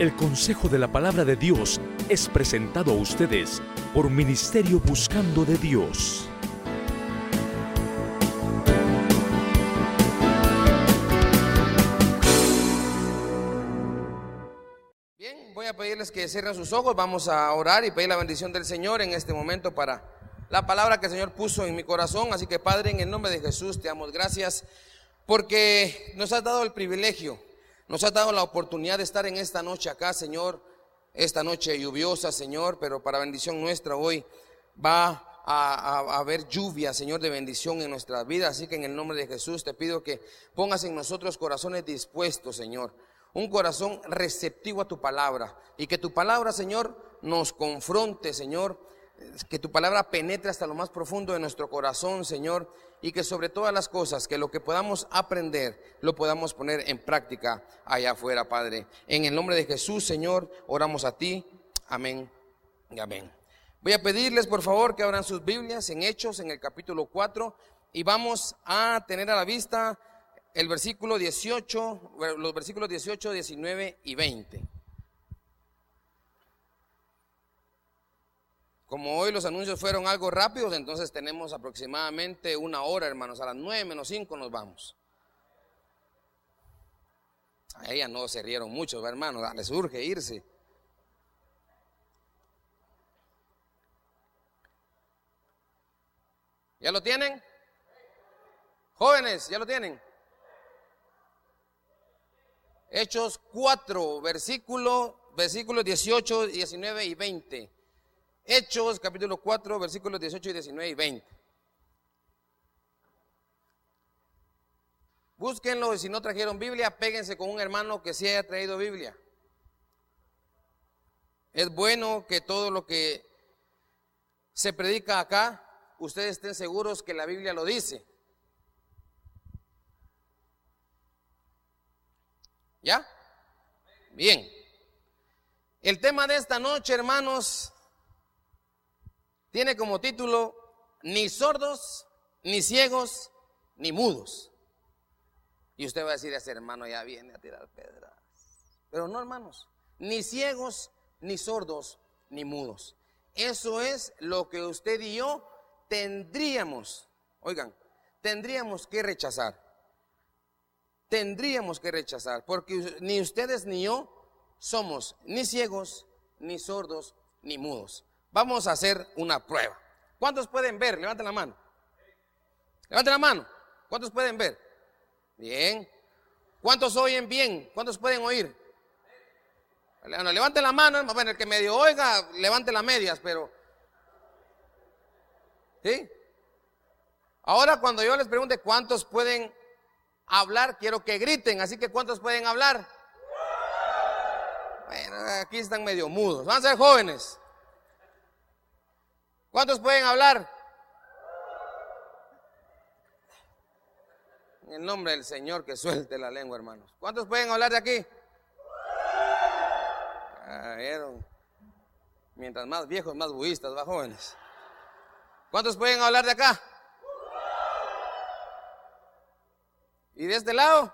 El consejo de la palabra de Dios es presentado a ustedes por Ministerio Buscando de Dios. Bien, voy a pedirles que cierren sus ojos, vamos a orar y pedir la bendición del Señor en este momento para la palabra que el Señor puso en mi corazón. Así que, Padre, en el nombre de Jesús te damos gracias porque nos has dado el privilegio, nos has dado la oportunidad de estar en esta noche acá, Señor, esta noche lluviosa, Señor, pero para bendición nuestra hoy va a haber lluvia, Señor, de bendición en nuestras vidas. Así que en el nombre de Jesús te pido que pongas en nosotros corazones dispuestos, Señor, un corazón receptivo a tu palabra, y que tu palabra, Señor, nos confronte, Señor, que tu palabra penetre hasta lo más profundo de nuestro corazón, Señor, y que sobre todas las cosas, que lo que podamos aprender, lo podamos poner en práctica allá afuera, Padre. En el nombre de Jesús, Señor, oramos a ti. Amén y amén. Voy a pedirles, por favor, que abran sus Biblias en Hechos, en el capítulo 4, y vamos a tener a la vista el versículo 18, los versículos 18, 19 y 20. Como hoy los anuncios fueron algo rápidos, entonces tenemos aproximadamente una hora, hermanos. A las 9:05 nos vamos. A ella no se rieron muchos, ¿va, hermanos? Les urge irse. ¿Ya lo tienen? Jóvenes, ¿ya lo tienen? Hechos 4, versículos 18, 19 y 20. Hechos capítulo 4, versículos 18, 19 y 20. Búsquenlo, y si no trajeron Biblia, péguense con un hermano que sí haya traído Biblia. Es bueno que todo lo que se predica acá, ustedes estén seguros que la Biblia lo dice. ¿Ya? Bien. El tema de esta noche, hermanos, tiene como título: ni sordos, ni ciegos, ni mudos. Y usted va a decir, ese hermano ya viene a tirar piedras. Pero no, hermanos, ni ciegos, ni sordos, ni mudos. Eso es lo que usted y yo tendríamos que rechazar. Tendríamos que rechazar, porque ni ustedes ni yo somos ni ciegos, ni sordos, ni mudos. Vamos a hacer una prueba. ¿Cuántos pueden ver? Levanten la mano. Levanten la mano. ¿Cuántos pueden ver? Bien. ¿Cuántos oyen bien? ¿Cuántos pueden oír? Bueno, levanten la mano. Bueno, el que medio oiga, levante las medias, pero ¿sí? Ahora, cuando yo les pregunte cuántos pueden hablar, quiero que griten. Así que, ¿cuántos pueden hablar? Bueno, aquí están medio mudos. Van a ser jóvenes. ¿Cuántos pueden hablar? En el nombre del Señor, que suelte la lengua, hermanos. ¿Cuántos pueden hablar de aquí? ¿Vieron? Mientras más viejos, más budistas, más jóvenes. ¿Cuántos pueden hablar de acá? ¿Y de este lado?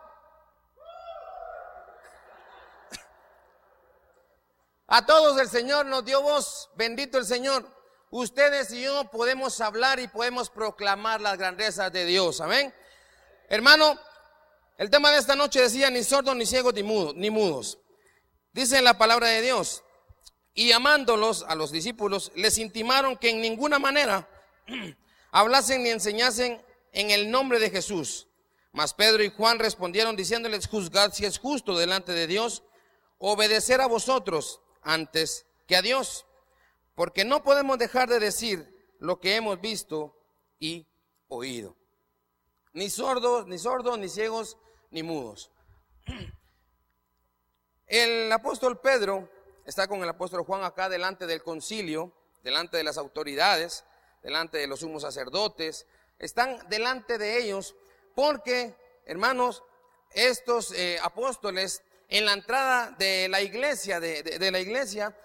A todos el Señor nos dio voz. Bendito el Señor. Ustedes y yo podemos hablar y podemos proclamar las grandezas de Dios. Amén. Hermano, el tema de esta noche decía: ni sordos, ni ciegos, ni mudos. Dice en la palabra de Dios: y llamándolos a los discípulos, les intimaron que en ninguna manera hablasen ni enseñasen en el nombre de Jesús. Mas Pedro y Juan respondieron diciéndoles: juzgad si es justo delante de Dios obedecer a vosotros antes que a Dios, porque no podemos dejar de decir lo que hemos visto y oído. Ni sordos, ni ciegos, ni mudos. El apóstol Pedro está con el apóstol Juan acá delante del concilio, delante de las autoridades, delante de los sumos sacerdotes. Están delante de ellos porque, hermanos, estos apóstoles en la entrada de la iglesia, de la iglesia,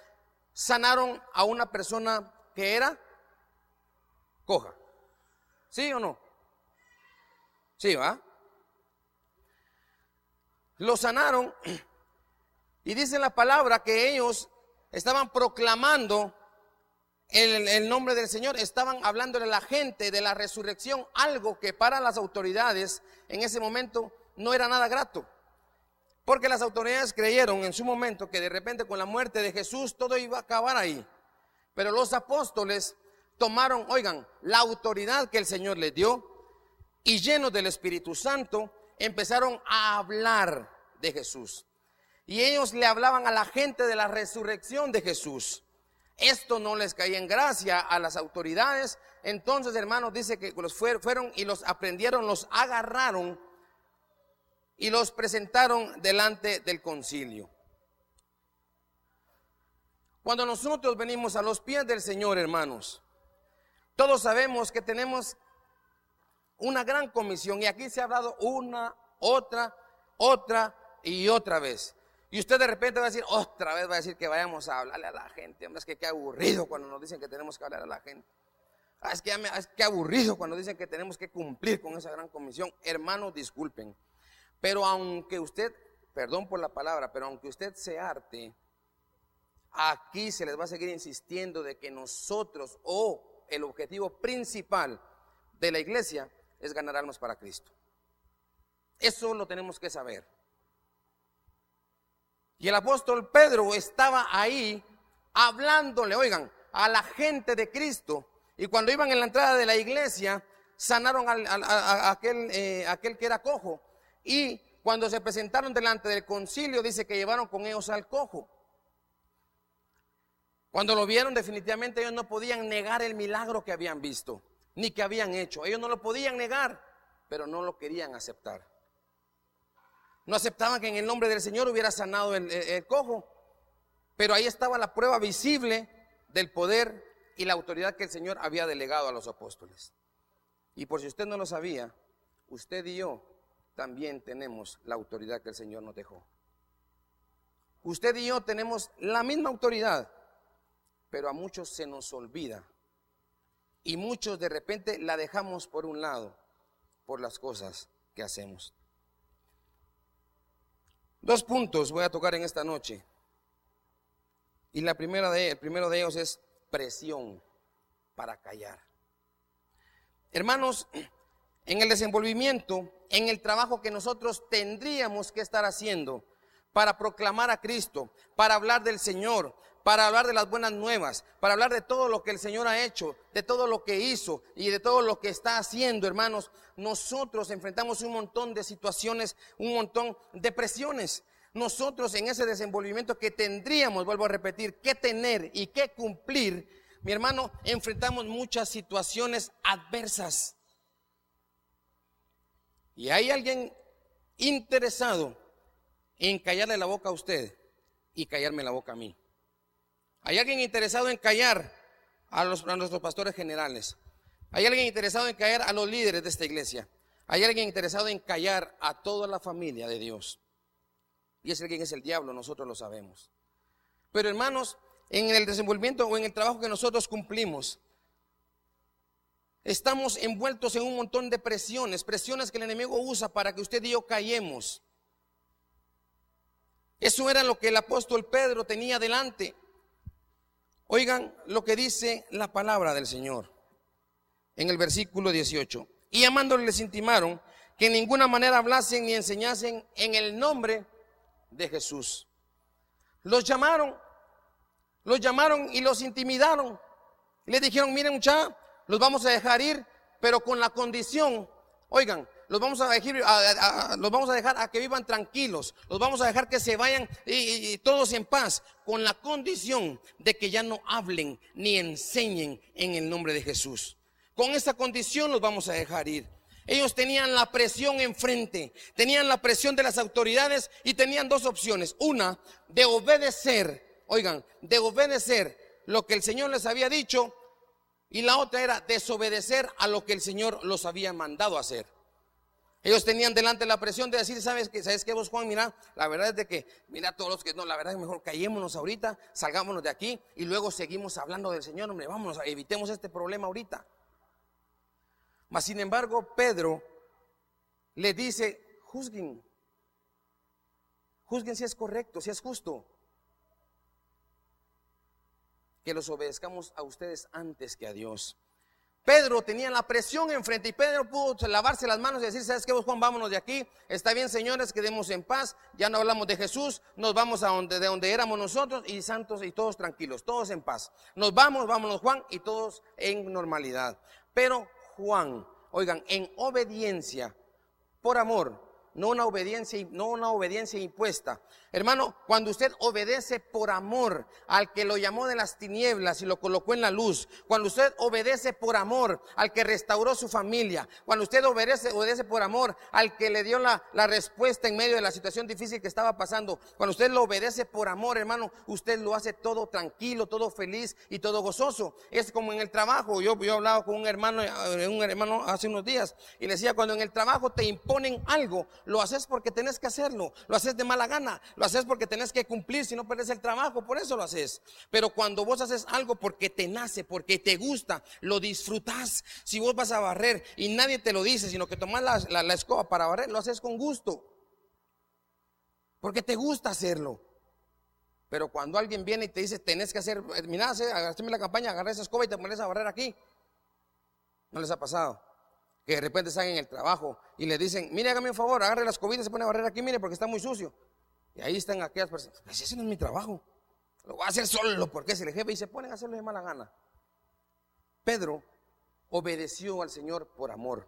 sanaron a una persona que era coja. ¿Sí o no? Sí, ¿va? Lo sanaron Y dice la palabra que ellos estaban proclamando el nombre del Señor, estaban hablándole a la gente de la resurrección, algo que para las autoridades en ese momento no era nada grato. Porque las autoridades creyeron en su momento que de repente con la muerte de Jesús todo iba a acabar ahí. Pero los apóstoles tomaron, oigan, la autoridad que el Señor les dio y llenos del Espíritu Santo empezaron a hablar de Jesús. Y ellos le hablaban a la gente de la resurrección de Jesús. Esto no les caía en gracia a las autoridades. Entonces, hermanos, dice que los fueron y los aprendieron, los agarraron y los presentaron delante del concilio. Cuando nosotros venimos a los pies del Señor, hermanos, todos sabemos que tenemos una gran comisión, y aquí se ha hablado una, otra y otra vez. Y usted de repente va a decir, otra vez va a decir que vayamos a hablarle a la gente. Hombre, es que qué aburrido cuando nos dicen que tenemos que hablar a la gente. Es que aburrido cuando dicen que tenemos que cumplir con esa gran comisión. Hermanos, disculpen, pero aunque usted, perdón por la palabra, pero aunque usted se harte, aquí se les va a seguir insistiendo de que nosotros, o el objetivo principal de la iglesia es ganar almas para Cristo. Eso lo tenemos que saber. Y el apóstol Pedro estaba ahí hablándole, oigan, a la gente de Cristo. Y cuando iban en la entrada de la iglesia, sanaron a aquel que era cojo. Y cuando se presentaron delante del concilio, dice que llevaron con ellos al cojo. Cuando lo vieron, definitivamente ellos no podían negar el milagro que habían visto, ni que habían hecho. Ellos no lo podían negar, pero no lo querían aceptar. No aceptaban que en el nombre del Señor hubiera sanado el cojo. Pero ahí estaba la prueba visible del poder y la autoridad que el Señor había delegado a los apóstoles. Y por si usted no lo sabía, usted y yo también tenemos la autoridad que el Señor nos dejó. Usted y yo tenemos la misma autoridad, pero a muchos se nos olvida. Y muchos de repente la dejamos por un lado por las cosas que hacemos. 2 puntos voy a tocar en esta noche. Y el primero de ellos es presión para callar. Hermanos, en el desenvolvimiento, en el trabajo que nosotros tendríamos que estar haciendo para proclamar a Cristo, para hablar del Señor, para hablar de las buenas nuevas, para hablar de todo lo que el Señor ha hecho, de todo lo que hizo y de todo lo que está haciendo, hermanos, nosotros enfrentamos un montón de situaciones, un montón de presiones. Nosotros en ese desenvolvimiento que tendríamos, vuelvo a repetir, que tener y que cumplir, mi hermano, enfrentamos muchas situaciones adversas. Y hay alguien interesado en callarle la boca a usted y callarme la boca a mí. Hay alguien interesado en callar a nuestros pastores generales. Hay alguien interesado en callar a los líderes de esta iglesia. Hay alguien interesado en callar a toda la familia de Dios. Y ese alguien es el diablo, nosotros lo sabemos. Pero hermanos, en el desenvolvimiento o en el trabajo que nosotros cumplimos, estamos envueltos en un montón de presiones que el enemigo usa para que usted y yo callemos. Eso era lo que el apóstol Pedro tenía delante. Oigan lo que dice la palabra del Señor en el versículo 18. Y llamándoles les intimaron que en ninguna manera hablasen ni enseñasen en el nombre de Jesús. Los llamaron y los intimidaron. Les dijeron, miren muchachos, los vamos a dejar ir, pero con la condición, oigan, los vamos a dejar a que vivan tranquilos, los vamos a dejar que se vayan y todos en paz, con la condición de que ya no hablen ni enseñen en el nombre de Jesús. Con esa condición los vamos a dejar ir. Ellos tenían la presión enfrente, tenían la presión de las autoridades y tenían 2 opciones. Una, de obedecer, oigan, de obedecer lo que el Señor les había dicho, y la otra era desobedecer a lo que el Señor los había mandado a hacer. Ellos tenían delante la presión de decir, ¿sabes qué vos, Juan? Mira, la verdad es de que, mira, todos los que no, la verdad es mejor callémonos ahorita, salgámonos de aquí y luego seguimos hablando del Señor, hombre, vámonos, evitemos este problema ahorita. Mas sin embargo, Pedro le dice, juzguen Juzguen si es correcto, si es justo que los obedezcamos a ustedes antes que a Dios. Pedro tenía la presión enfrente y Pedro pudo lavarse las manos y decir: ¿sabes qué, vos, Juan? Vámonos de aquí. Está bien, señores, quedemos en paz. Ya no hablamos de Jesús, nos vamos de donde éramos nosotros, y santos y todos tranquilos, todos en paz. Vámonos, Juan, y todos en normalidad. Pero Juan, oigan, en obediencia, por amor, no una obediencia impuesta. Hermano, cuando usted obedece por amor al que lo llamó de las tinieblas y lo colocó en la luz, cuando usted obedece por amor al que restauró su familia, cuando usted obedece por amor al que le dio la respuesta en medio de la situación difícil que estaba pasando, cuando usted lo obedece por amor, hermano, usted lo hace todo tranquilo, todo feliz y todo gozoso. Es como en el trabajo. Yo hablaba con un hermano hace unos días y le decía: cuando en el trabajo te imponen algo, lo haces porque tenés que hacerlo, lo haces de mala gana, lo haces porque tenés que cumplir, si no pierdes el trabajo, por eso lo haces. Pero cuando vos haces algo porque te nace, porque te gusta, lo disfrutás. Si vos vas a barrer y nadie te lo dice, sino que tomás la escoba para barrer, lo haces con gusto, porque te gusta hacerlo. Pero cuando alguien viene y te dice: tenés que hacer, mirá, haceme la campaña, agarra esa escoba y te pones a barrer aquí. ¿No les ha pasado? Que de repente están en el trabajo y le dicen: mire, hágame un favor, agarre la escobita y se pone a barrer aquí, mire, porque está muy sucio. Y ahí están aquellas personas: pues ese no es mi trabajo, lo voy a hacer solo porque es el jefe, y se ponen a hacerlo de mala gana. Pedro obedeció al Señor por amor.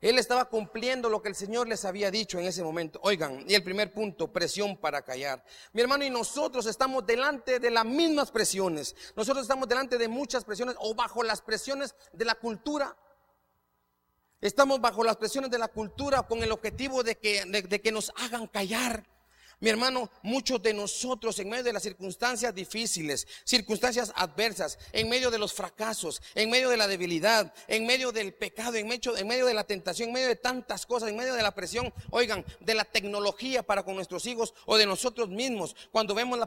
Él estaba cumpliendo lo que el Señor les había dicho en ese momento. Oigan, y el primer punto: presión para callar. Mi hermano, y nosotros estamos delante de las mismas presiones. Nosotros estamos delante de muchas presiones, o bajo las presiones de la cultura. Estamos bajo las presiones de la cultura con el objetivo de que nos hagan callar. Mi hermano, muchos de nosotros en medio de las circunstancias difíciles, circunstancias adversas, en medio de los fracasos, en medio de la debilidad, en medio del pecado, en medio de la tentación, en medio de tantas cosas, en medio de la presión, oigan, de la tecnología para con nuestros hijos o de nosotros mismos, cuando vemos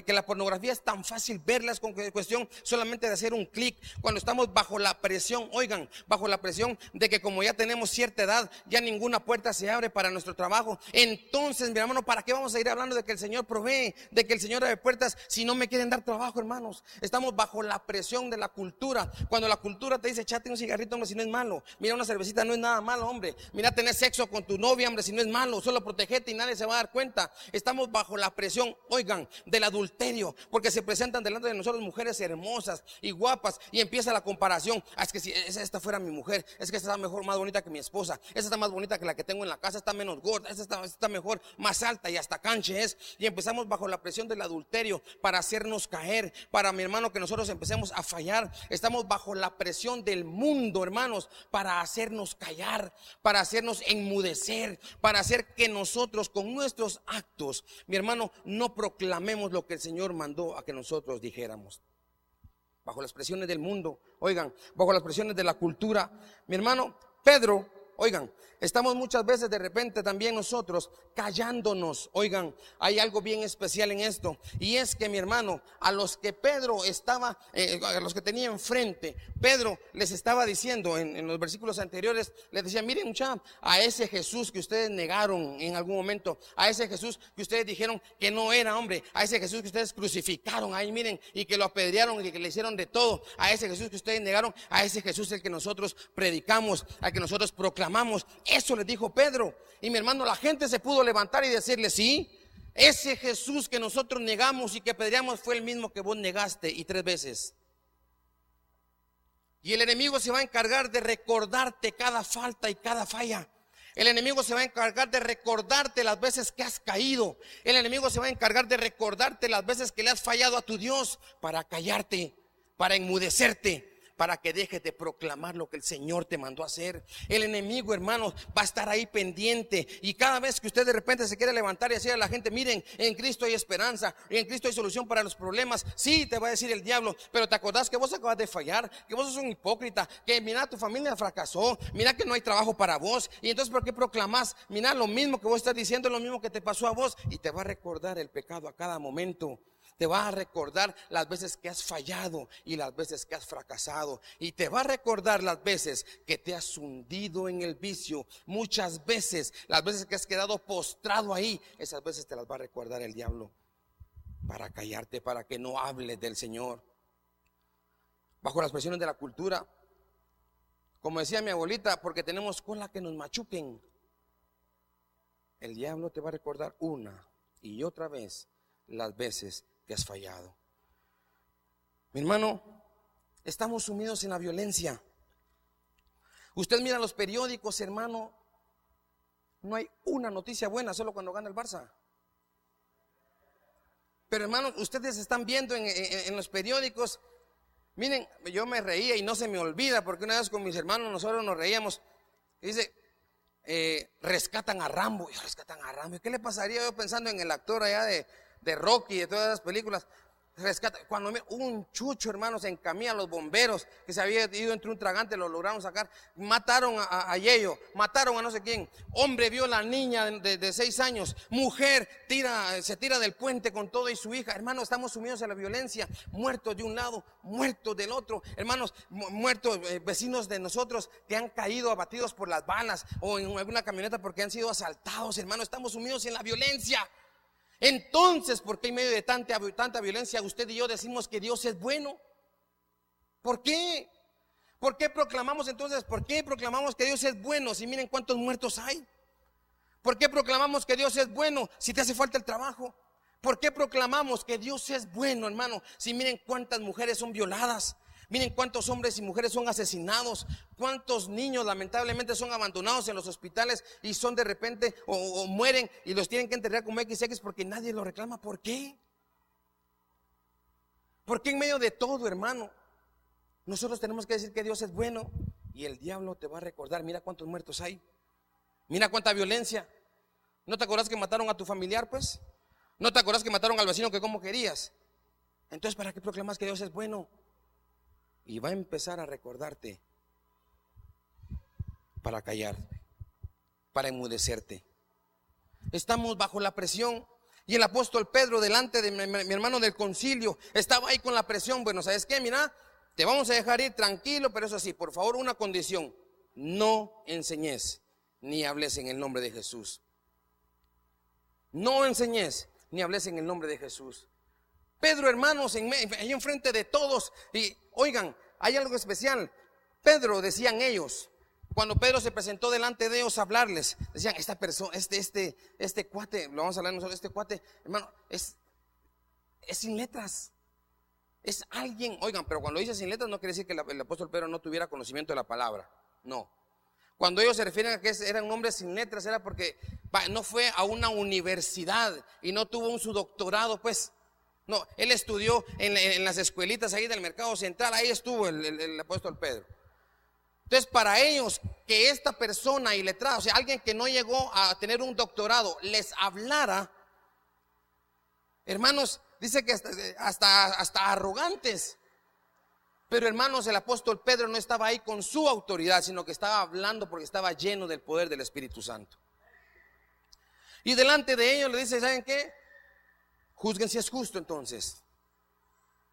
que la pornografía es tan fácil verla, es con cuestión solamente de hacer un clic. Cuando estamos bajo la presión, oigan, bajo la presión de que como ya tenemos cierta edad, ya ninguna puerta se abre para nuestro trabajo. Entonces, mi hermano, ¿para qué vamos a ir hablando de que el Señor provee, de que el Señor abre puertas, si no me quieren dar trabajo, hermanos? Estamos bajo la presión de la cultura. Cuando la cultura te dice: échate un cigarrito, hombre, si no es malo. Mira, una cervecita no es nada malo, hombre. Mira, tener sexo con tu novia, hombre, si no es malo. Solo protegete y nadie se va a dar cuenta. Estamos bajo la presión, oigan, del adulterio, porque se presentan delante de nosotros mujeres hermosas y guapas, y empieza la comparación. Es que si esta fuera mi mujer, es que esta está mejor, más bonita que mi esposa, esta está más bonita que la que tengo en la casa, está menos gorda, esta está mejor, más alta, y hasta canche es. Y empezamos bajo la presión del adulterio para hacernos caer, para, mi hermano, que nosotros empecemos a fallar. Estamos bajo la presión del mundo, hermanos, para hacernos callar, para hacernos enmudecer, para hacer que nosotros con nuestros actos, mi hermano, no proclamemos lo que el Señor mandó a que nosotros dijéramos. Bajo las presiones del mundo, oigan, bajo las presiones de la cultura, mi hermano, Pedro, oigan, estamos muchas veces de repente también nosotros callándonos. Oigan, hay algo bien especial en esto, y es que, mi hermano, a los que Pedro estaba, a los que tenía enfrente, Pedro les estaba diciendo en los versículos anteriores, les decía: miren, muchachos, a ese Jesús que ustedes negaron en algún momento, a ese Jesús que ustedes dijeron que no era hombre, a ese Jesús que ustedes crucificaron ahí, miren, y que lo apedrearon y que le hicieron de todo, a ese Jesús que ustedes negaron, a ese Jesús el que nosotros predicamos, al que nosotros proclamamos. Eso les dijo Pedro. Y, mi hermano, la gente se pudo levantar y decirle: sí, ese Jesús que nosotros negamos y que apedreamos fue el mismo que vos negaste, y 3 veces. Y el enemigo se va a encargar de recordarte cada falta y cada falla. El enemigo se va a encargar de recordarte las veces que has caído. El enemigo se va a encargar de recordarte las veces que le has fallado a tu Dios, para callarte, para enmudecerte, para que dejes de proclamar lo que el Señor te mandó a hacer. El enemigo, hermanos, va a estar ahí pendiente, y cada vez que usted de repente se quiere levantar y decir a la gente: miren, en Cristo hay esperanza, en Cristo hay solución para los problemas, sí, te va a decir el diablo, pero te acordás que vos acabas de fallar, que vos sos un hipócrita, que mira, tu familia fracasó, mira que no hay trabajo para vos, y entonces ¿por qué proclamás? Mira, lo mismo que vos estás diciendo es lo mismo que te pasó a vos, y te va a recordar el pecado a cada momento. Te va a recordar las veces que has fallado y las veces que has fracasado. Y te va a recordar las veces que te has hundido en el vicio. Muchas veces, las veces que has quedado postrado ahí, esas veces te las va a recordar el diablo para callarte, para que no hables del Señor. Bajo las presiones de la cultura, como decía mi abuelita, porque tenemos cola que nos machuquen. El diablo te va a recordar una y otra vez las veces que has fallado. Mi hermano, estamos sumidos en la violencia. Usted mira los periódicos, hermano, no hay una noticia buena, solo cuando gana el Barça. Pero hermano, ustedes están viendo en los periódicos. Miren, yo me reía y no se me olvida, porque una vez con mis hermanos nosotros nos reíamos. Dice, rescatan a Rambo. Y rescatan a Rambo. ¿Qué le pasaría yo pensando en el actor allá de Rocky y de todas esas películas? Cuando un chucho, hermanos, en camilla a los bomberos que se había ido entre un tragante, lo lograron sacar. Mataron a Yello, mataron a no sé quién. Hombre viola a la niña de 6 años. Mujer se tira del puente con todo y su hija. Hermanos, estamos sumidos en la violencia. Muertos de un lado, muertos del otro. Hermanos, muertos vecinos de nosotros que han caído abatidos por las balas o en alguna camioneta porque han sido asaltados. Hermanos, estamos sumidos en la violencia. Entonces, ¿por qué en medio de tanta violencia usted y yo decimos que Dios es bueno? ¿Por qué? ¿Por qué proclamamos entonces? ¿Por qué proclamamos que Dios es bueno si miren cuántos muertos hay? ¿Por qué proclamamos que Dios es bueno si te hace falta el trabajo? ¿Por qué proclamamos que Dios es bueno, hermano, si miren cuántas mujeres son violadas? Miren cuántos hombres y mujeres son asesinados, cuántos niños lamentablemente son abandonados en los hospitales y son de repente o mueren y los tienen que enterrar como XX porque nadie lo reclama. ¿Por qué? Porque en medio de todo, hermano, nosotros tenemos que decir que Dios es bueno y el diablo te va a recordar, mira cuántos muertos hay, mira cuánta violencia. ¿No te acuerdas que mataron a tu familiar, pues? ¿No te acuerdas que mataron al vecino que como querías? Entonces, ¿para qué proclamas que Dios es bueno? Y va a empezar a recordarte para callarte, para enmudecerte. Estamos bajo la presión. Y el apóstol Pedro, delante de mi hermano del concilio, estaba ahí con la presión. Bueno, ¿sabes qué? Mira, te vamos a dejar ir tranquilo, pero eso sí, por favor, una condición: no enseñes ni hables en el nombre de Jesús. No enseñes ni hables en el nombre de Jesús. Pedro, hermanos, ahí enfrente de todos. Y oigan, hay algo especial. Pedro, decían ellos, cuando Pedro se presentó delante de ellos a hablarles, decían, esta persona, este cuate, lo vamos a hablar nosotros, este cuate, hermano, es sin letras. Es alguien, oigan, pero cuando dice sin letras no quiere decir que el apóstol Pedro no tuviera conocimiento de la palabra. No. Cuando ellos se refieren a que era un hombre sin letras, era porque no fue a una universidad y no tuvo su doctorado, pues. No, él estudió en las escuelitas ahí del mercado central, ahí estuvo el apóstol Pedro. Entonces, para ellos, que esta persona iletrada, o sea, alguien que no llegó a tener un doctorado, les hablara, hermanos, dice que hasta arrogantes. Pero hermanos, el apóstol Pedro no estaba ahí con su autoridad, sino que estaba hablando porque estaba lleno del poder del Espíritu Santo. Y delante de ellos le dice, ¿saben qué? Juzguen si es justo entonces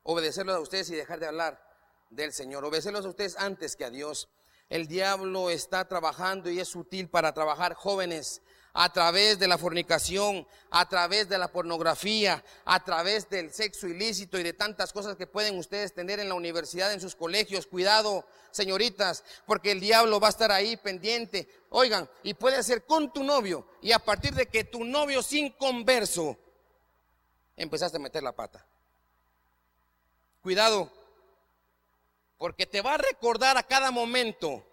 obedecerlos a ustedes y dejar de hablar del Señor, obedecerlos a ustedes antes que a Dios. El diablo está trabajando y es sutil para trabajar jóvenes a través de la fornicación, a través de la pornografía, a través del sexo ilícito y de tantas cosas que pueden ustedes tener en la universidad, en sus colegios. Cuidado, señoritas, porque el diablo va a estar ahí pendiente. Oigan, y puede ser con tu novio, y a partir de que tu novio sin converso empezaste a meter la pata. Cuidado, porque te va a recordar a cada momento.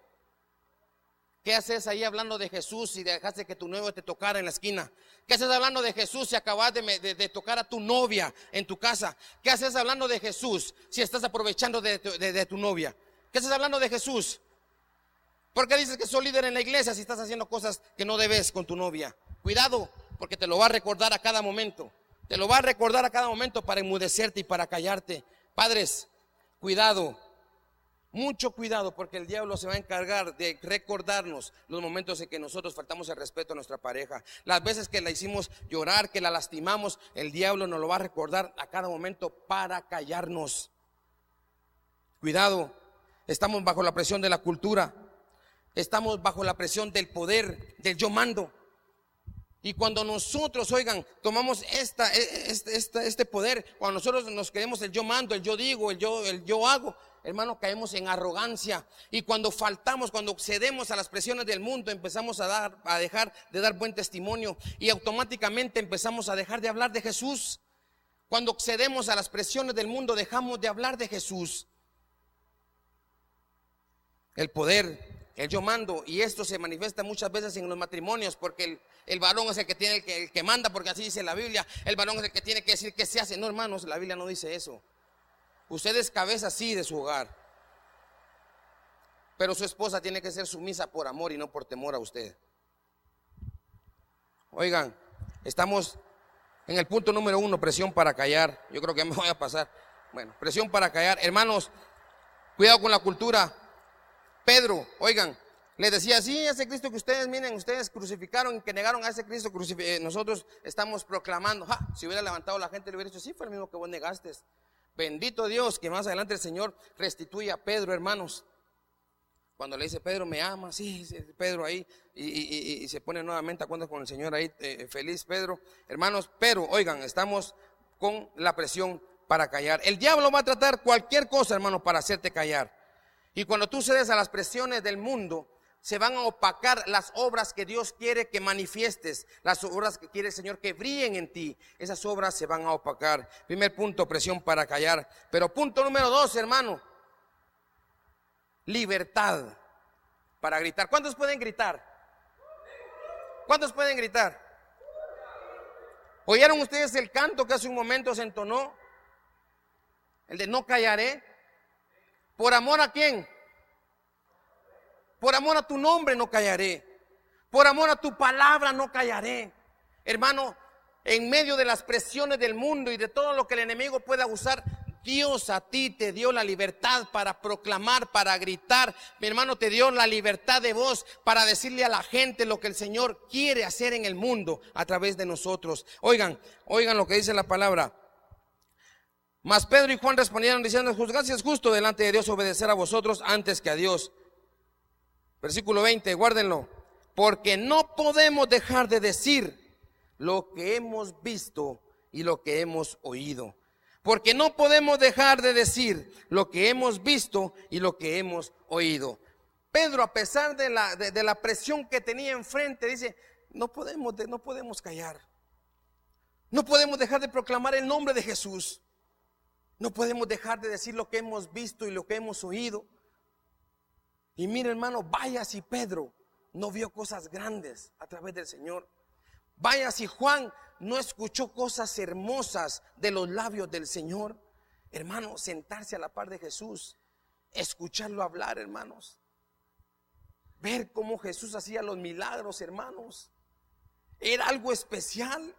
¿Qué haces ahí hablando de Jesús si dejaste que tu novio te tocara en la esquina? ¿Qué haces hablando de Jesús si acabas de tocar a tu novia en tu casa? ¿Qué haces hablando de Jesús si estás aprovechando de tu novia? ¿Qué haces hablando de Jesús? ¿Por qué dices que sos líder en la iglesia si estás haciendo cosas que no debes con tu novia? Cuidado, porque te lo va a recordar a cada momento. Te lo va a recordar a cada momento para enmudecerte y para callarte. Padres, cuidado. Mucho cuidado, porque el diablo se va a encargar de recordarnos los momentos en que nosotros faltamos el respeto a nuestra pareja, las veces que la hicimos llorar, que la lastimamos. El diablo nos lo va a recordar a cada momento para callarnos. Cuidado, estamos bajo la presión de la cultura, estamos bajo la presión del poder, del yo mando. Y cuando nosotros, oigan, tomamos este poder, cuando nosotros nos creemos el yo mando, el yo digo, el yo hago, hermano, caemos en arrogancia. Y cuando faltamos, cuando cedemos a las presiones del mundo, empezamos a dejar de dar buen testimonio, y automáticamente empezamos a dejar de hablar de Jesús. Cuando cedemos a las presiones del mundo, dejamos de hablar de Jesús. El poder, el yo mando, y esto se manifiesta muchas veces en los matrimonios, porque el varón es el que tiene el que manda, porque así dice la Biblia. El varón es el que tiene que decir qué se hace. No, hermanos, la Biblia no dice eso. Usted es cabeza sí de su hogar, pero su esposa tiene que ser sumisa por amor y no por temor a usted. Oigan, estamos en el punto número 1, presión para callar. Yo creo que me voy a pasar. Bueno, presión para callar. Hermanos, cuidado con la cultura. Pedro, oigan, les decía, sí, ese Cristo que ustedes, miren, ustedes crucificaron y que negaron a ese Cristo, nosotros estamos proclamando. Si hubiera levantado la gente, le hubiera dicho, sí, fue el mismo que vos negaste. Bendito Dios, que más adelante el Señor restituye a Pedro, hermanos. Cuando le dice, Pedro, ¿me ama? Sí, Pedro ahí, y se pone nuevamente a cuenta con el Señor ahí, feliz Pedro. Hermanos, pero, oigan, estamos con la presión para callar. El diablo va a tratar cualquier cosa, hermanos, para hacerte callar. Y cuando tú cedes a las presiones del mundo, se van a opacar las obras que Dios quiere que manifiestes, las obras que quiere el Señor que brillen en ti. Esas obras se van a opacar. Primer punto, presión para callar. Pero punto número 2, hermano, libertad para gritar. ¿Cuántos pueden gritar? ¿Cuántos pueden gritar? ¿Oyeron ustedes el canto que hace un momento se entonó? El de no callaré. ¿Por amor a quién? Por amor a tu nombre no callaré. Por amor a tu palabra no callaré. Hermano, en medio de las presiones del mundo y de todo lo que el enemigo pueda usar, Dios a ti te dio la libertad para proclamar, para gritar. Mi hermano, te dio la libertad de voz para decirle a la gente lo que el Señor quiere hacer en el mundo a través de nosotros. Oigan lo que dice la palabra. Mas Pedro y Juan respondieron diciendo, juzgad si es justo delante de Dios obedecer a vosotros antes que a Dios. Versículo 20, guárdenlo. Porque no podemos dejar de decir lo que hemos visto y lo que hemos oído. Porque no podemos dejar de decir lo que hemos visto y lo que hemos oído. Pedro, a pesar de la presión que tenía enfrente, dice, no podemos callar. No podemos dejar de proclamar el nombre de Jesús. No podemos dejar de decir lo que hemos visto y lo que hemos oído. Y mira, hermano, vaya si Pedro no vio cosas grandes a través del Señor. Vaya si Juan no escuchó cosas hermosas de los labios del Señor. Hermano, sentarse a la par de Jesús, escucharlo hablar, hermanos. Ver cómo Jesús hacía los milagros, hermanos. Era algo especial.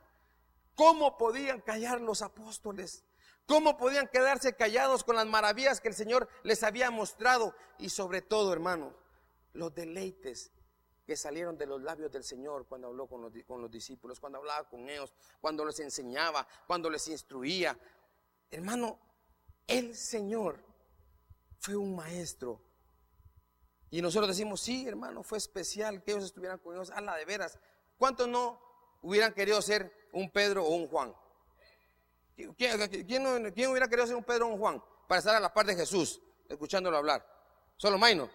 ¿Cómo podían callar los apóstoles? ¿Cómo podían quedarse callados con las maravillas que el Señor les había mostrado? Y sobre todo, hermano, los deleites que salieron de los labios del Señor cuando habló con los discípulos, cuando hablaba con ellos, cuando les enseñaba, cuando les instruía. Hermano, el Señor fue un maestro. Y nosotros decimos, sí, hermano, fue especial que ellos estuvieran con ellos. La de veras, ¿cuántos no hubieran querido ser un Pedro o un Juan? ¿Quién hubiera querido ser un Pedro o un Juan para estar a la par de Jesús, escuchándolo hablar? Solo Maino.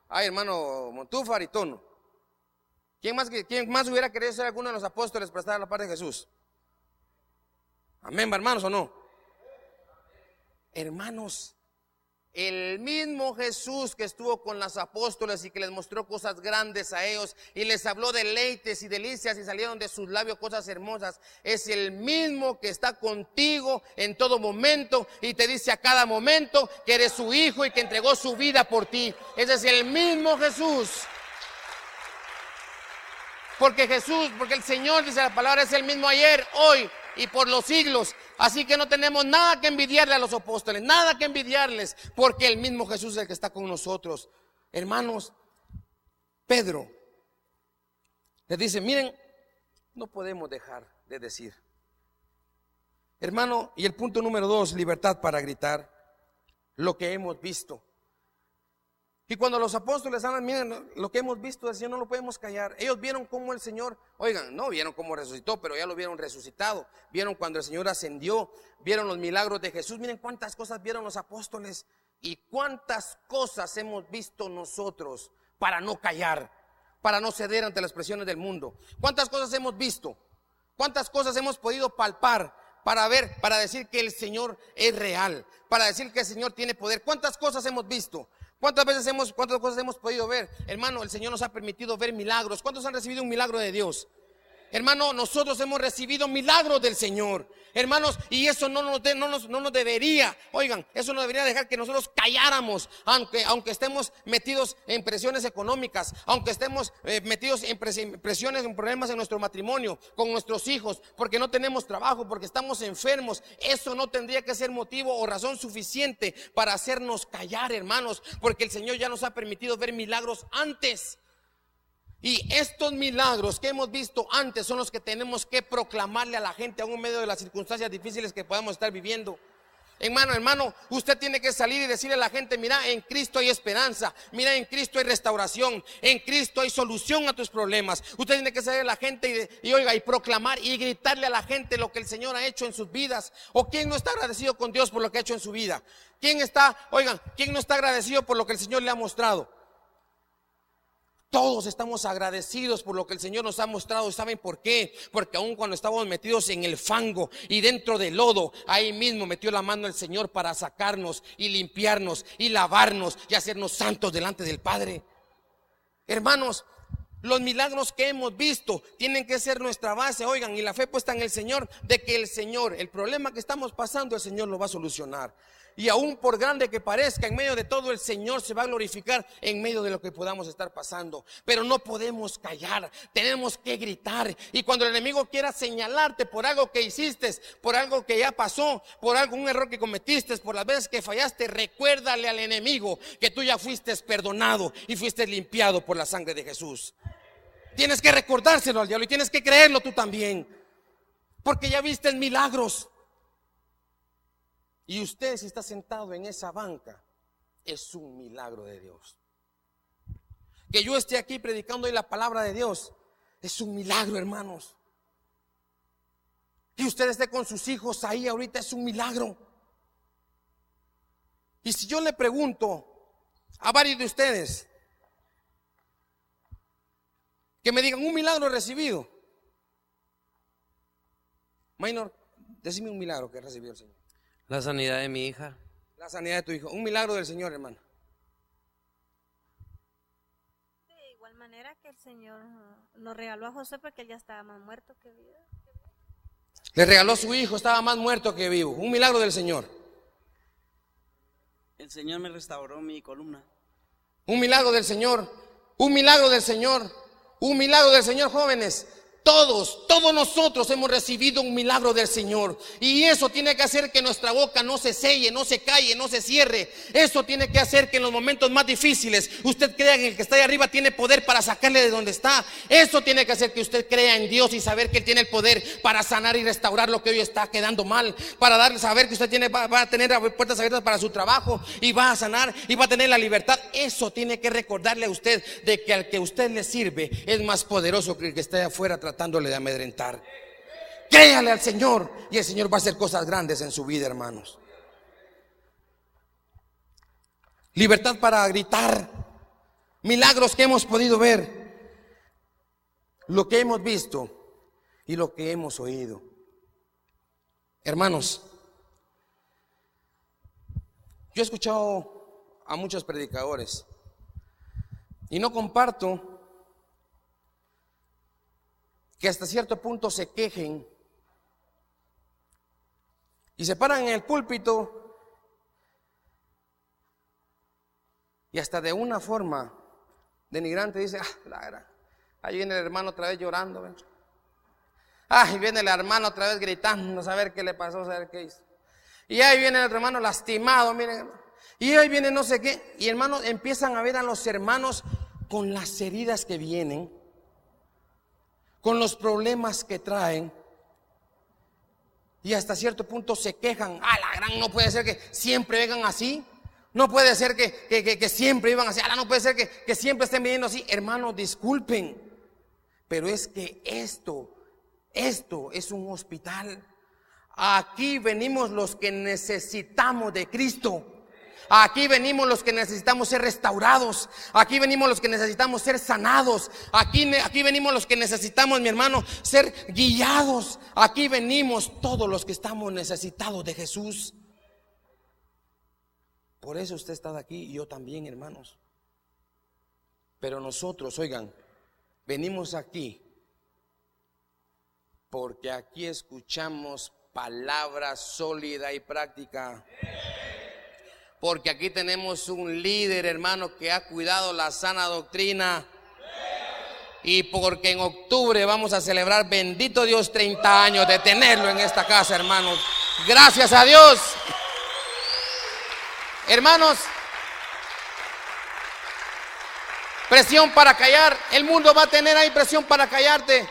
Ay, hermano Montúfar y Tono. ¿Quién más hubiera querido ser alguno de los apóstoles para estar a la par de Jesús? Amén, hermanos, ¿o no? Hermanos, el mismo Jesús que estuvo con los apóstoles y que les mostró cosas grandes a ellos y les habló deleites y delicias y salieron de sus labios cosas hermosas, es el mismo que está contigo en todo momento y te dice a cada momento que eres su hijo y que entregó su vida por ti. Ese es el mismo Jesús. Porque el Señor, dice la palabra, es el mismo ayer, hoy y por los siglos. Así que no tenemos nada que envidiarle a los apóstoles, nada que envidiarles, porque el mismo Jesús es el que está con nosotros. Hermanos, Pedro les dice, miren, no podemos dejar de decir. Hermano, y el punto número 2, libertad para gritar lo que hemos visto. Y cuando los apóstoles hablan, miren, lo que hemos visto del Señor no lo podemos callar. Ellos vieron cómo el Señor, oigan, no vieron cómo resucitó, pero ya lo vieron resucitado. Vieron cuando el Señor ascendió, vieron los milagros de Jesús. Miren cuántas cosas vieron los apóstoles y cuántas cosas hemos visto nosotros para no callar, para no ceder ante las presiones del mundo. ¿Cuántas cosas hemos visto? ¿Cuántas cosas hemos podido palpar para ver, para decir que el Señor es real, para decir que el Señor tiene poder? ¿Cuántas cosas hemos visto? ¿Cuántas cosas hemos podido ver? Hermano, el Señor nos ha permitido ver milagros. ¿Cuántos han recibido un milagro de Dios? Hermano, nosotros hemos recibido milagros del Señor, hermanos, y eso no nos debería, oigan, eso no debería dejar que nosotros calláramos, aunque estemos metidos en presiones económicas, aunque estemos metidos en presiones, en problemas en nuestro matrimonio, con nuestros hijos, porque no tenemos trabajo, porque estamos enfermos. Eso no tendría que ser motivo o razón suficiente para hacernos callar, hermanos, porque el Señor ya nos ha permitido ver milagros antes. Y estos milagros que hemos visto antes son los que tenemos que proclamarle a la gente, aún en medio de las circunstancias difíciles que podamos estar viviendo. Hermano, usted tiene que salir y decirle a la gente, mira, en Cristo hay esperanza, mira, en Cristo hay restauración, en Cristo hay solución a tus problemas. Usted tiene que salir a la gente y proclamar y gritarle a la gente lo que el Señor ha hecho en sus vidas. ¿O quién no está agradecido con Dios por lo que ha hecho en su vida? ¿Quién no está agradecido por lo que el Señor le ha mostrado? Todos estamos agradecidos por lo que el Señor nos ha mostrado. ¿Saben por qué? Porque aun cuando estábamos metidos en el fango y dentro del lodo, ahí mismo metió la mano el Señor para sacarnos y limpiarnos y lavarnos y hacernos santos delante del Padre. Hermanos, los milagros que hemos visto tienen que ser nuestra base, oigan, y la fe puesta en el Señor, de que el Señor, el problema que estamos pasando, el Señor lo va a solucionar. Y aún por grande que parezca, en medio de todo el Señor se va a glorificar en medio de lo que podamos estar pasando. Pero no podemos callar, tenemos que gritar. Y cuando el enemigo quiera señalarte por algo que hiciste, por algo que ya pasó, por algún error que cometiste, por las veces que fallaste, recuérdale al enemigo que tú ya fuiste perdonado y fuiste limpiado por la sangre de Jesús. Tienes que recordárselo al diablo y tienes que creerlo tú también, porque ya viste milagros. Y usted, si está sentado en esa banca, es un milagro de Dios. Que yo esté aquí predicando hoy la palabra de Dios es un milagro, hermanos. Que usted esté con sus hijos ahí ahorita es un milagro. Y si yo le pregunto a varios de ustedes que me digan un milagro recibido, Maynor, decime un milagro que recibió el Señor. La sanidad de mi hija. La sanidad de tu hijo. Un milagro del Señor, hermano. De igual manera que el Señor nos regaló a José, porque él ya estaba más muerto que vivo. Le regaló a su hijo, estaba más muerto que vivo. Un milagro del Señor. El Señor me restauró mi columna. Un milagro del Señor. Un milagro del Señor. Un milagro del Señor, jóvenes. Todos nosotros hemos recibido un milagro del Señor. Y eso tiene que hacer que nuestra boca no se selle, no se calle, no se cierre. Eso tiene que hacer que en los momentos más difíciles usted crea que el que está ahí arriba tiene poder para sacarle de donde está. Eso tiene que hacer que usted crea en Dios y saber que Él tiene el poder para sanar y restaurar lo que hoy está quedando mal. Para saber que usted va a tener puertas abiertas para su trabajo y va a sanar y va a tener la libertad. Eso tiene que recordarle a usted de que al que usted le sirve es más poderoso que el que está afuera tratándole de amedrentar. Créale al Señor y el Señor va a hacer cosas grandes en su vida, hermanos. Libertad para gritar. Milagros que hemos podido ver, lo que hemos visto y lo que hemos oído. Hermanos, yo he escuchado a muchos predicadores y no comparto que hasta cierto punto se quejen y se paran en el púlpito y hasta de una forma denigrante dice: ahí viene el hermano otra vez llorando, Ay, viene la hermana otra vez gritando, a saber qué le pasó, a saber qué hizo. Y ahí viene el otro hermano lastimado, miren. Y ahí viene no sé qué. Y hermanos, empiezan a ver a los hermanos con las heridas que vienen, con los problemas que traen. Y hasta cierto punto se quejan. La gran, no puede ser que siempre vengan así. No puede ser que siempre vivan así. No puede ser que siempre estén viviendo así. Hermanos, disculpen, pero es que esto es un hospital. Aquí venimos los que necesitamos de Cristo. Aquí venimos los que necesitamos ser restaurados. Aquí venimos los que necesitamos ser sanados. Aquí venimos los que necesitamos, mi hermano, ser guiados. Aquí venimos todos los que estamos necesitados de Jesús. Por eso usted está aquí y yo también, hermanos. Pero nosotros, oigan, venimos aquí porque aquí escuchamos palabra sólida y práctica. Porque aquí tenemos un líder, hermano, que ha cuidado la sana doctrina. Y porque en octubre vamos a celebrar, bendito Dios, 30 años de tenerlo en esta casa, hermanos. Gracias a Dios. Hermanos, presión para callar. El mundo va a tener ahí presión para callarte.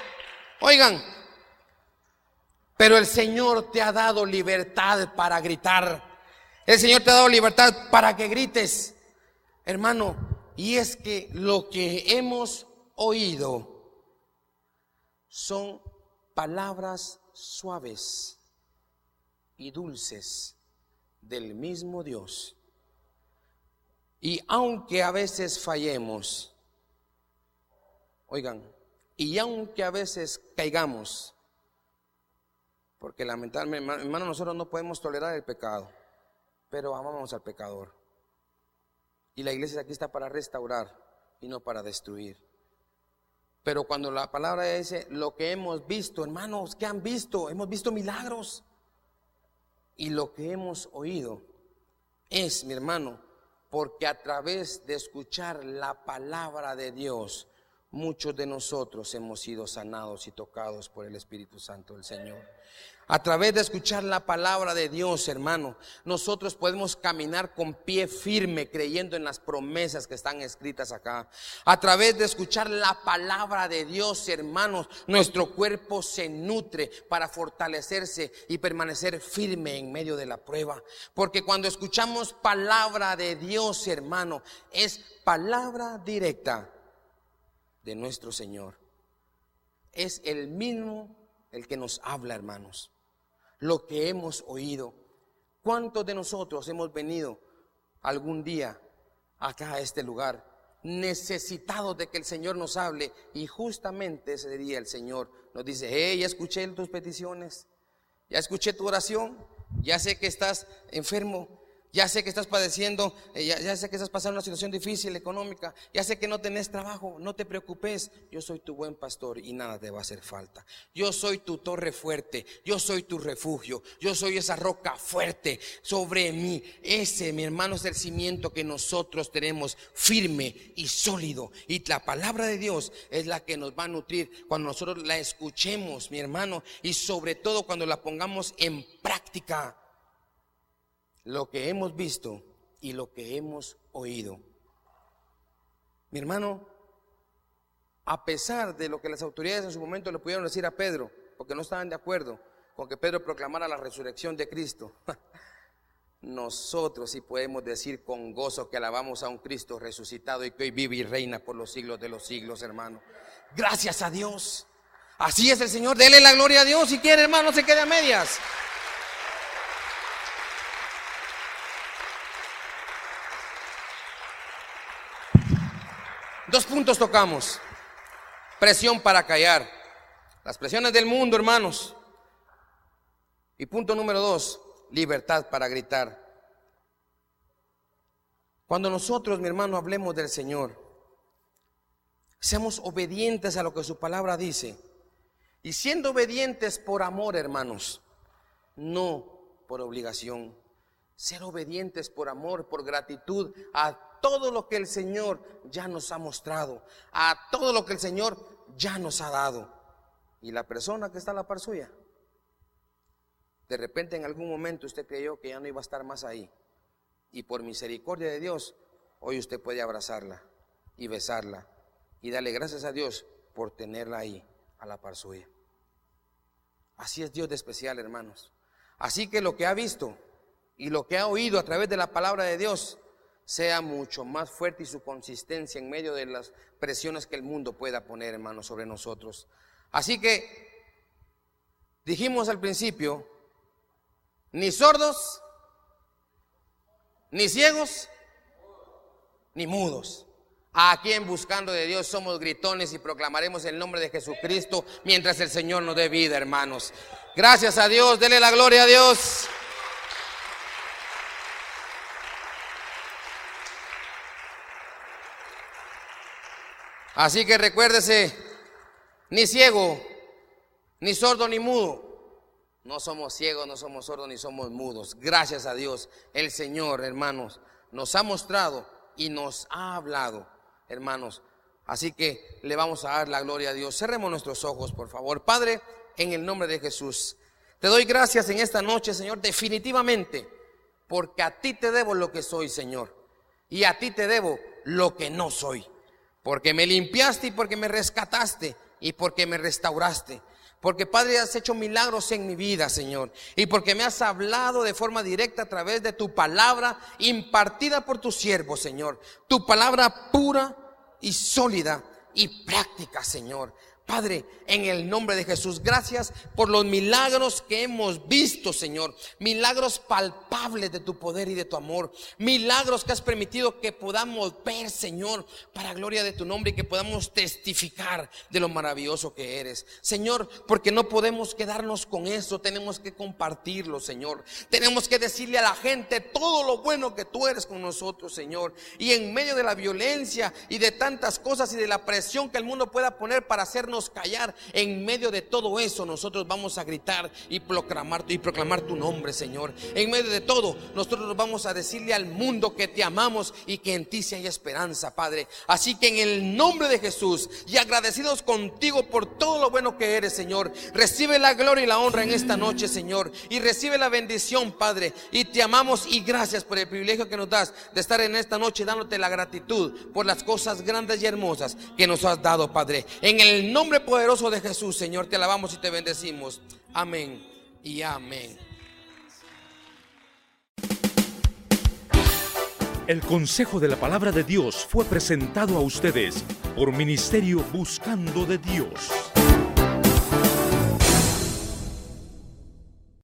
Oigan, pero el Señor te ha dado libertad para gritar. El Señor te ha dado libertad para que grites, hermano. Y es que lo que hemos oído son palabras suaves y dulces del mismo Dios. Y aunque a veces fallemos, oigan, y aunque a veces caigamos, porque lamentablemente, hermano, nosotros no podemos tolerar el pecado, pero amamos al pecador. Y la iglesia aquí está para restaurar y no para destruir. Pero cuando la palabra dice lo que hemos visto, hermanos, ¿qué han visto? Hemos visto milagros. Y lo que hemos oído es, mi hermano, porque a través de escuchar la palabra de Dios, muchos de nosotros hemos sido sanados y tocados por el Espíritu Santo del Señor. A través de escuchar la palabra de Dios, hermano, nosotros podemos caminar con pie firme, creyendo en las promesas que están escritas acá. A través de escuchar la palabra de Dios, hermanos, nuestro cuerpo se nutre para fortalecerse y permanecer firme en medio de la prueba. Porque cuando escuchamos palabra de Dios, hermano, es palabra directa de nuestro Señor. Es el mismo el que nos habla, hermanos. Lo que hemos oído. ¿Cuántos de nosotros hemos venido algún día acá a este lugar necesitados de que el Señor nos hable? Y justamente ese día el Señor nos dice: ya escuché tus peticiones, ya escuché tu oración, ya sé que estás enfermo, ya sé que estás padeciendo, ya sé que estás pasando una situación difícil económica, ya sé que no tenés trabajo, no te preocupes, yo soy tu buen pastor y nada te va a hacer falta. Yo soy tu torre fuerte, yo soy tu refugio, yo soy esa roca fuerte sobre mí. Ese, mi hermano, es el cimiento que nosotros tenemos firme y sólido. Y la palabra de Dios es la que nos va a nutrir cuando nosotros la escuchemos, mi hermano, y sobre todo cuando la pongamos en práctica. Lo que hemos visto y lo que hemos oído. Mi hermano, a pesar de lo que las autoridades en su momento le pudieron decir a Pedro, porque no estaban de acuerdo con que Pedro proclamara la resurrección de Cristo, nosotros sí podemos decir con gozo que alabamos a un Cristo resucitado y que hoy vive y reina por los siglos de los siglos, hermano. Gracias a Dios. Así es el Señor, dele la gloria a Dios. Si quiere, hermano, no se quede a medias. Dos puntos tocamos. Presión para callar. Las presiones del mundo, hermanos. Y punto número 2, libertad para gritar. Cuando nosotros, mi hermano, hablemos del Señor, seamos obedientes a lo que su palabra dice. Y siendo obedientes por amor, hermanos, no por obligación. Ser obedientes por amor, por gratitud a todo lo que el Señor ya nos ha mostrado, a todo lo que el Señor ya nos ha dado. y la persona que está a la par suya, de repente en algún momento usted creyó que ya no iba a estar más ahí, y por misericordia de Dios, hoy usted puede abrazarla y besarla y darle gracias a Dios por tenerla ahí a la par suya. Así es Dios de especial, hermanos. Así que lo que ha visto y lo que ha oído a través de la palabra de Dios sea mucho más fuerte, y su consistencia en medio de las presiones que el mundo pueda poner, hermanos, sobre nosotros. Así que dijimos al principio, ni sordos, ni ciegos, ni mudos. Aquí en Buscando de Dios somos gritones y proclamaremos el nombre de Jesucristo mientras el Señor nos dé vida, hermanos. Gracias a Dios, denle la gloria a Dios. Así que recuérdese, ni ciego, ni sordo, ni mudo. No somos ciegos, no somos sordos, ni somos mudos. Gracias a Dios, el Señor, hermanos, nos ha mostrado y nos ha hablado, hermanos. Así que le vamos a dar la gloria a Dios. Cerremos nuestros ojos, por favor. Padre, en el nombre de Jesús, te doy gracias en esta noche, Señor, definitivamente, porque a ti te debo lo que soy, Señor, y a ti te debo lo que no soy, porque me limpiaste y porque me rescataste y porque me restauraste. Porque, Padre, has hecho milagros en mi vida, Señor, y porque me has hablado de forma directa a través de tu palabra impartida por tu siervo, Señor. Tu palabra pura y sólida y práctica, Señor. Padre, en el nombre de Jesús, gracias por los milagros que hemos visto, Señor. Milagros palpables de tu poder y de tu amor. Milagros que has permitido que podamos ver, Señor, para gloria de tu nombre, y que podamos testificar de lo maravilloso que eres, Señor, porque no podemos quedarnos con eso. Tenemos que compartirlo, Señor. Tenemos que decirle a la gente todo lo bueno que tú eres con nosotros, Señor. Y en medio de la violencia y de tantas cosas y de la presión que el mundo pueda poner para hacernos callar, en medio de todo eso nosotros vamos a gritar y proclamar tu nombre, Señor. En medio de todo nosotros vamos a decirle al mundo que te amamos y que en ti sí hay esperanza, Padre. Así que en el nombre de Jesús, y agradecidos contigo por todo lo bueno que eres, Señor, recibe la gloria y la honra en esta noche, Señor, y recibe la bendición, Padre. Y te amamos y gracias por el privilegio que nos das de estar en esta noche dándote la gratitud por las cosas grandes y hermosas que nos has dado, Padre. En el nombre poderoso de Jesús, Señor, te alabamos y te bendecimos. Amén y amén. El consejo de la palabra de Dios fue presentado a ustedes por Ministerio Buscando de Dios.